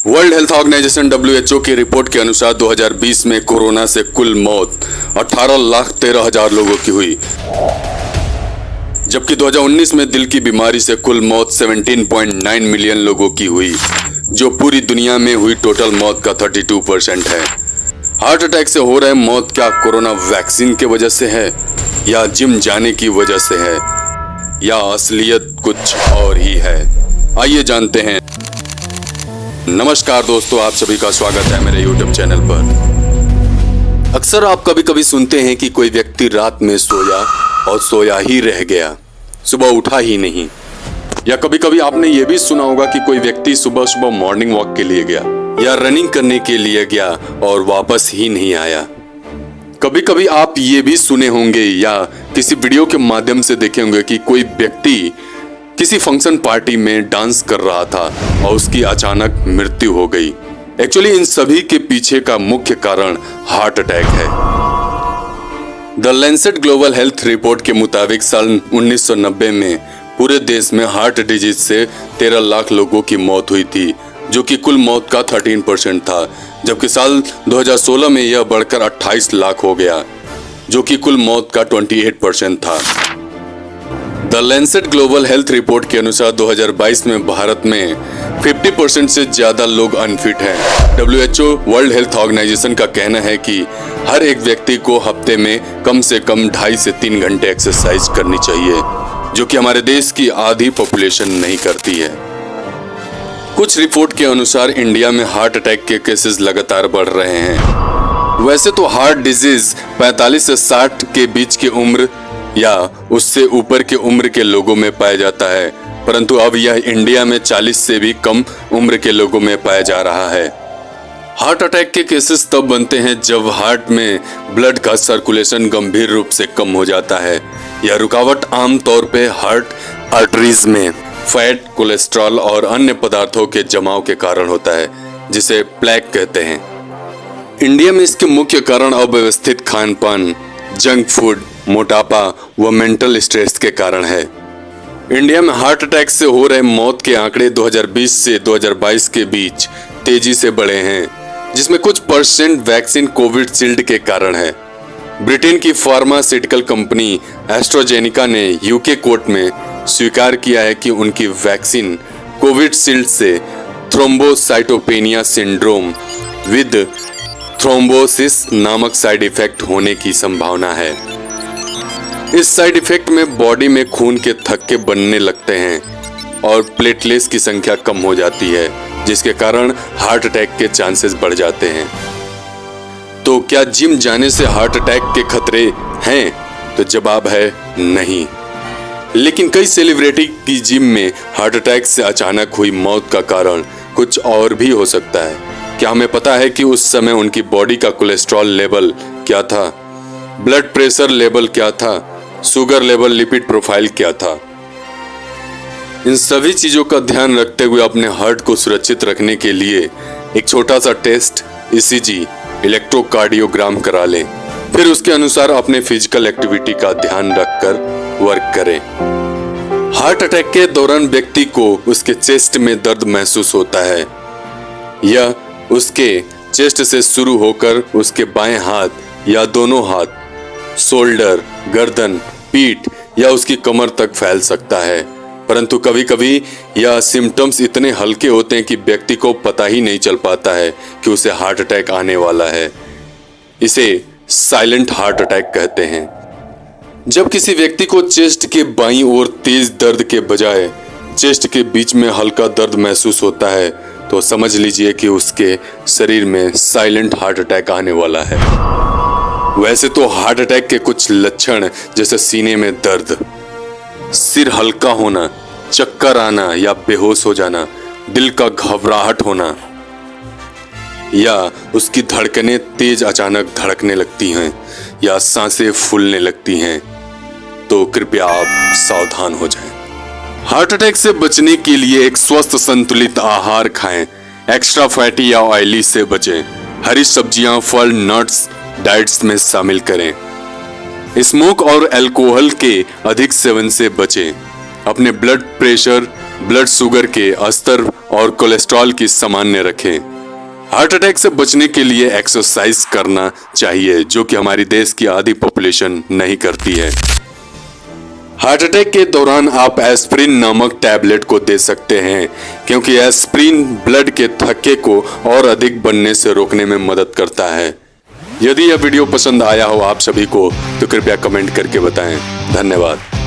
World health organisation WHO की report के अनुसार 2020 में कोरोना से कुल मौत 18,13,000 लोगों की हुई, जबकि 2019 में दिल की बीमारी से कुल मौत 17.9 मिलियन लोगों की हुई, जो पूरी दुनिया में हुई टोटल मौत का 32% है। हार्ट अटैक से हो रहे मौत क्या कोरोना वैक्सीन के वजह से है, या जिम जाने की वजह से है, या असलियत कुछ और ही है? आइए जानते हैं। नमस्कार दोस्तों, आप सभी का स्वागत है मेरे YouTube चैनल पर। अक्सर आप कभी कभी सुनते हैं कि कोई व्यक्ति रात में सोया और सोया ही रह गया, सुबह उठा ही नहीं। या कभी कभी आपने ये भी सुना होगा कि कोई व्यक्ति सुबह सुबह मॉर्निंग वॉक के लिए गया या रनिंग करने के लिए गया और वापस ही नहीं आया। कभी कभी आप ये भी सुने होंगे या किसी वीडियो के माध्यम से देखे होंगे कि कोई व्यक्ति किसी फंक्शन पार्टी में डांस कर रहा था और उसकी अचानक मृत्यु हो गई। एक्चुअली इन सभी के पीछे का मुख्य कारण हार्ट अटैक है। The Lancet global health report के मुताबिक साल 1990 में पूरे देश में हार्ट डिजीज से 13 लाख लोगों की मौत हुई थी, जो कि कुल मौत का 13% था, जबकि साल 2016 में यह बढ़कर 28 लाख हो गया, जो कि कुल मौत का 28% था। The Lancet global health report के अनुसार 2022 में भारत में 50% से ज्यादा लोग अनफिट हैं। WHO वर्ल्ड हेल्थ ऑर्गेनाइजेशन का कहना है कि हर एक व्यक्ति को हफ्ते में कम से कम 2.5 से 3 घंटे एक्सरसाइज करनी चाहिए, जो कि हमारे देश की आधी पॉपुलेशन नहीं करती है। कुछ रिपोर्ट के अनुसार इंडिया में हार्ट अटैक के केसेस लगातार बढ़ रहे हैं। वैसे तो हार्ट डिजीज 45 से 60 के बीच की उम्र या उससे ऊपर के उम्र के लोगों में पाया जाता है, परंतु अब यह इंडिया में 40 से भी कम उम्र के लोगों में पाया जा रहा है। हार्ट अटैक के केसेस तब बनते हैं जब हार्ट में ब्लड का सर्कुलेशन गंभीर रूप से कम हो जाता है। यह रुकावट आमतौर पे हार्ट आर्टरीज में फैट, कोलेस्ट्रॉल और अन्य पदार्थों के जमाव के कारण होता है, जिसे प्लेक कहते हैं। इंडिया में इसके मुख्य कारण अव्यवस्थित खान पान, जंक फूड, मोटापा व मेंटल स्ट्रेस के कारण है। इंडिया में हार्ट अटैक से हो रहे मौत के आंकड़े 2020 से 2022 के बीच तेजी से बढ़े हैं, जिसमें कुछ परसेंट वैक्सीन कोविशील्ड के कारण है। ब्रिटेन की फार्मास्यूटिकल कंपनी एस्ट्राजेनेका ने यूके कोर्ट में स्वीकार किया है कि उनकी वैक्सीन कोविशील्ड से थ्रोम्बोसाइटोपेनिया सिंड्रोम विद थ्रोम्बोसिस नामक साइड इफेक्ट होने की संभावना है। इस साइड इफेक्ट में बॉडी में खून के थक्के बनने लगते हैं और प्लेटलेट्स की संख्या कम हो जाती है, जिसके कारण हार्ट अटैक के चांसेस बढ़ जाते हैं। तो क्या जिम जाने से हार्ट अटैक के खतरे हैं? तो जवाब है नहीं। लेकिन कई सेलिब्रिटी की जिम में हार्ट अटैक से अचानक हुई मौत का कारण कुछ और भी हो सकता है। क्या हमें पता है कि उस समय उनकी बॉडी का कोलेस्ट्रॉल लेवल क्या था, ब्लड प्रेशर लेवल क्या था, शुगर लेवल, लिपिड प्रोफाइल क्या था? इन सभी चीजों का ध्यान रखते हुए अपने हार्ट को सुरक्षित रखने के लिए एक छोटा सा टेस्ट ECG इलेक्ट्रोकार्डियोग्राम करा लें। फिर उसके अनुसार अपने फिजिकल एक्टिविटी का ध्यान रखकर वर्क करें। हार्ट अटैक के दौरान व्यक्ति को उसके चेस्ट में दर्द महसूस होता है। यह उसके चेस्ट से शुरू होकर उसके बाएं हाथ या दोनों हाथ, शोल्डर, गर्दन, पीठ या उसकी कमर तक फैल सकता है। परंतु कभी कभी यह सिम्टम्स इतने हल्के होते हैं कि व्यक्ति को पता ही नहीं चल पाता है कि उसे हार्ट अटैक आने वाला है। इसे साइलेंट हार्ट अटैक कहते हैं। जब किसी व्यक्ति को चेस्ट के बाईं ओर तेज दर्द के बजाय चेस्ट के बीच में हल्का दर्द महसूस होता है, तो समझ लीजिए कि उसके शरीर में साइलेंट हार्ट अटैक आने वाला है। वैसे तो हार्ट अटैक के कुछ लक्षण जैसे सीने में दर्द, सिर हल्का होना, चक्कर आना या बेहोश हो जाना, दिल का घबराहट होना या उसकी धड़कनें तेज अचानक धड़कने लगती हैं या सांसें फूलने लगती हैं, तो कृपया आप सावधान हो जाएं। हार्ट अटैक से बचने के लिए एक स्वस्थ संतुलित आहार खाएं। एक्स्ट्रा फैटी या ऑयली से बचें। हरी सब्जियां, फल, नट्स डाइट्स में शामिल करें। स्मोक और अल्कोहल के अधिक सेवन से बचें। अपने ब्लड प्रेशर, ब्लड शुगर के स्तर और कोलेस्ट्रॉल की सामान्य रखें। हार्ट अटैक से बचने के लिए एक्सरसाइज करना चाहिए, जो कि हमारी देश की आधी पॉपुलेशन नहीं करती है। हार्ट अटैक के दौरान आप एस्प्रिन नामक टैबलेट को दे सकते हैं, क्योंकि एस्प्रिन ब्लड के थक्के को और अधिक बनने से रोकने में मदद करता है। यदि यह वीडियो पसंद आया हो आप सभी को तो कृपया कमेंट करके बताएं। धन्यवाद।